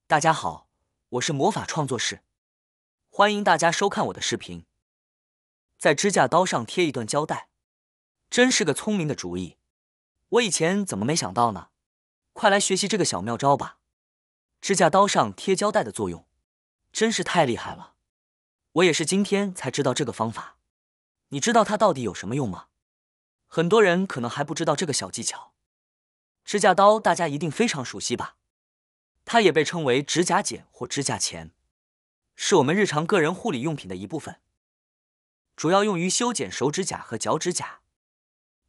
大家好，我是魔法创作室，欢迎大家收看我的视频。在指甲刀上贴一段胶带，真是个聪明的主意。我以前怎么没想到呢？快来学习这个小妙招吧！指甲刀上贴胶带的作用真是太厉害了，我也是今天才知道这个方法。你知道它到底有什么用吗？很多人可能还不知道这个小技巧。指甲刀大家一定非常熟悉吧？它也被称为指甲剪或指甲钳，是我们日常个人护理用品的一部分，主要用于修剪手指甲和脚趾甲。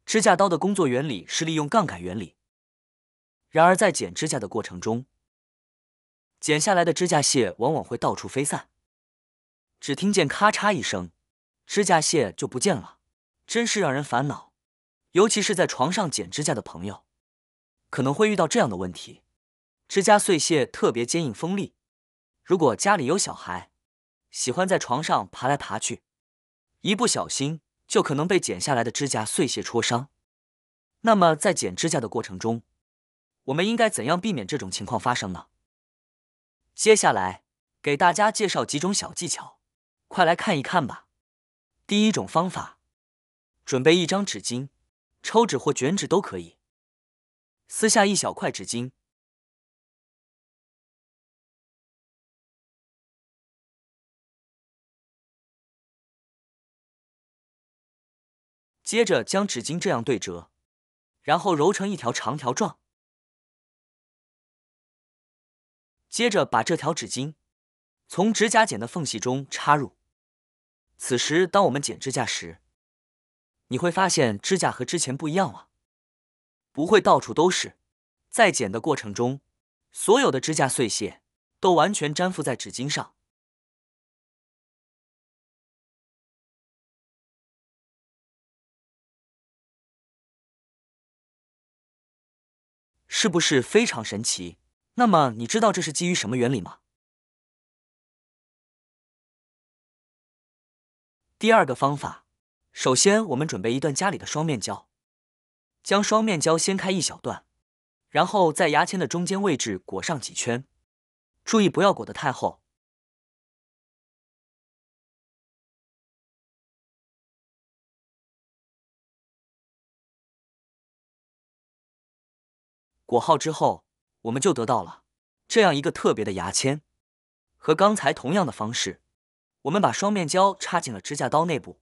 指甲刀的工作原理是利用杠杆原理，然而在剪指甲的过程中，剪下来的指甲屑往往会到处飞散，只听见咔嚓一声，指甲屑就不见了，真是让人烦恼。尤其是在床上剪指甲的朋友，可能会遇到这样的问题。指甲碎屑特别坚硬锋利，如果家里有小孩，喜欢在床上爬来爬去，一不小心就可能被剪下来的指甲碎屑戳伤。那么在剪指甲的过程中，我们应该怎样避免这种情况发生呢？接下来给大家介绍几种小技巧，快来看一看吧。第一种方法，准备一张纸巾，抽纸或卷纸都可以，撕下一小块纸巾，接着将纸巾这样对折，然后揉成一条长条状。接着把这条纸巾从指甲剪的缝隙中插入。此时当我们剪指甲时，你会发现指甲和之前不一样了，不会到处都是。在剪的过程中，所有的指甲碎屑都完全粘附在纸巾上。是不是非常神奇？那么你知道这是基于什么原理吗？第二个方法，首先我们准备一段家里的双面胶，将双面胶掀开一小段，然后在牙签的中间位置裹上几圈，注意不要裹得太厚。裹好之后，我们就得到了这样一个特别的牙签。和刚才同样的方式，我们把双面胶插进了指甲刀内部，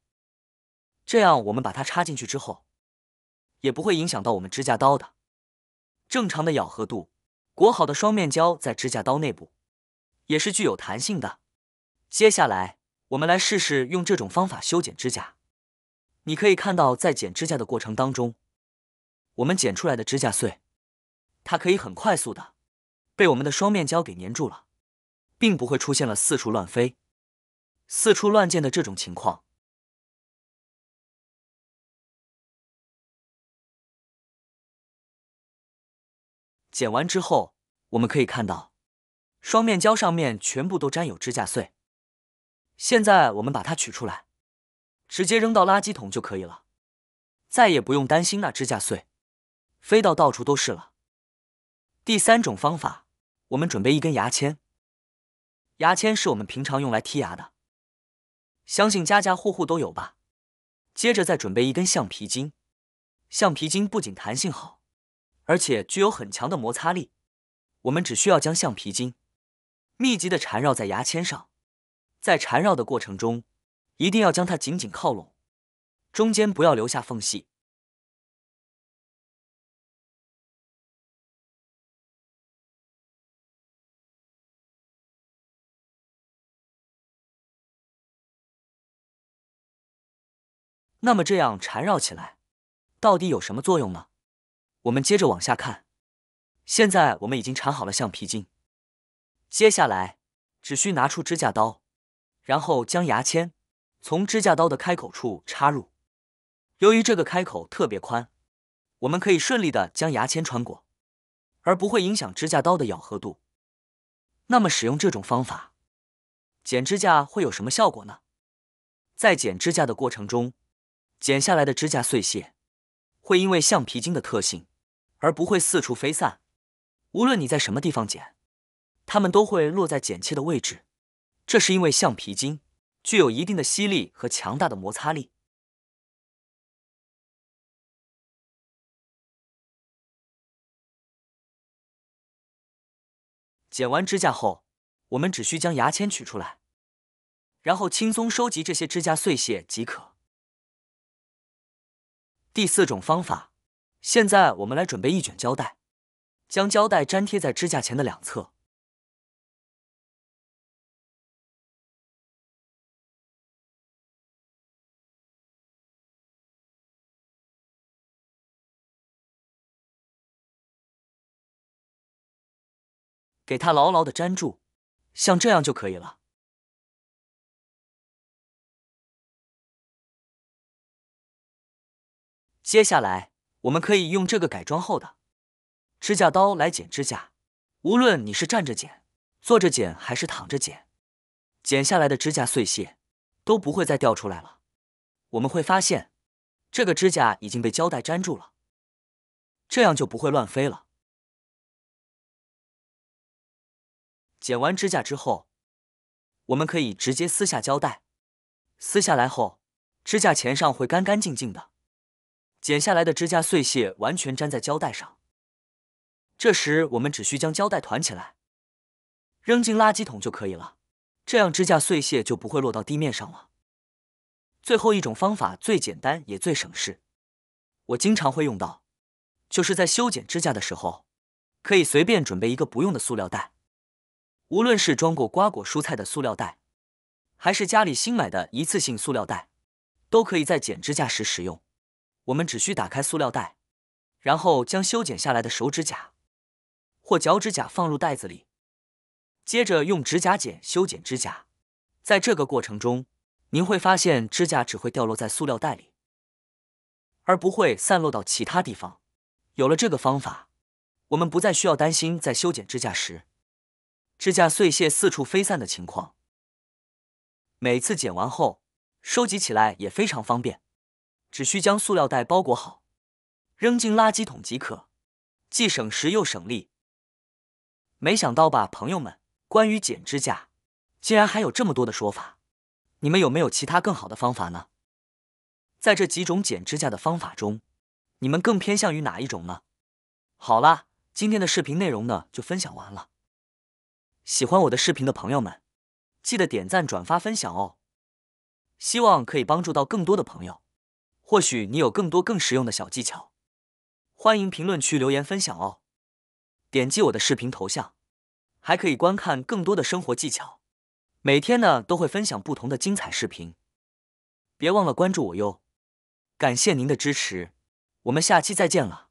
这样我们把它插进去之后，也不会影响到我们指甲刀的正常的咬合度。裹好的双面胶在指甲刀内部也是具有弹性的。接下来我们来试试用这种方法修剪指甲。你可以看到，在剪指甲的过程当中，我们剪出来的指甲碎，它可以很快速的被我们的双面胶给粘住了，并不会出现了四处乱飞、四处乱溅的这种情况。剪完之后，我们可以看到双面胶上面全部都沾有指甲碎。现在我们把它取出来，直接扔到垃圾桶就可以了，再也不用担心那指甲碎飞到处都是了。第三种方法，我们准备一根牙签。牙签是我们平常用来剔牙的，相信家家户户都有吧。接着再准备一根橡皮筋。橡皮筋不仅弹性好，而且具有很强的摩擦力。我们只需要将橡皮筋密集地缠绕在牙签上，在缠绕的过程中，一定要将它紧紧靠拢，中间不要留下缝隙。那么这样缠绕起来，到底有什么作用呢？我们接着往下看。现在我们已经缠好了橡皮筋，接下来只需拿出指甲刀，然后将牙签从指甲刀的开口处插入。由于这个开口特别宽，我们可以顺利地将牙签穿过，而不会影响指甲刀的咬合度。那么使用这种方法，剪指甲会有什么效果呢？在剪指甲的过程中，剪下来的指甲碎屑会因为橡皮筋的特性而不会四处飞散。无论你在什么地方剪，它们都会落在剪切的位置，这是因为橡皮筋具有一定的吸力和强大的摩擦力。剪完指甲后，我们只需将牙签取出来，然后轻松收集这些指甲碎屑即可。第4种方法，现在我们来准备一卷胶带，将胶带粘贴在指甲钳的两侧。给它牢牢地粘住，像这样就可以了。接下来，我们可以用这个改装后的指甲刀来剪指甲。无论你是站着剪、坐着剪还是躺着剪，剪下来的指甲碎屑都不会再掉出来了。我们会发现，这个指甲已经被胶带粘住了，这样就不会乱飞了。剪完指甲之后，我们可以直接撕下胶带。撕下来后，指甲钳上会干干净净的，剪下来的指甲碎屑完全粘在胶带上。这时我们只需将胶带团起来，扔进垃圾桶就可以了，这样指甲碎屑就不会落到地面上了。最后一种方法最简单也最省事，我经常会用到，就是在修剪指甲的时候，可以随便准备一个不用的塑料袋。无论是装过瓜果蔬菜的塑料袋，还是家里新买的一次性塑料袋，都可以在剪指甲时使用。我们只需打开塑料袋，然后将修剪下来的手指甲或脚趾甲放入袋子里，接着用指甲剪修剪指甲。在这个过程中，您会发现指甲只会掉落在塑料袋里，而不会散落到其他地方。有了这个方法，我们不再需要担心在修剪指甲时，指甲碎屑四处飞散的情况。每次剪完后，收集起来也非常方便，只需将塑料袋包裹好，扔进垃圾桶即可，既省时又省力。没想到吧，朋友们，关于剪指甲，竟然还有这么多的说法。你们有没有其他更好的方法呢？在这几种剪指甲的方法中，你们更偏向于哪一种呢？好啦，今天的视频内容呢就分享完了。喜欢我的视频的朋友们，记得点赞、转发、分享哦。希望可以帮助到更多的朋友。或许你有更多更实用的小技巧，欢迎评论区留言分享哦。点击我的视频头像，还可以观看更多的生活技巧。每天呢都会分享不同的精彩视频，别忘了关注我哟。感谢您的支持，我们下期再见了。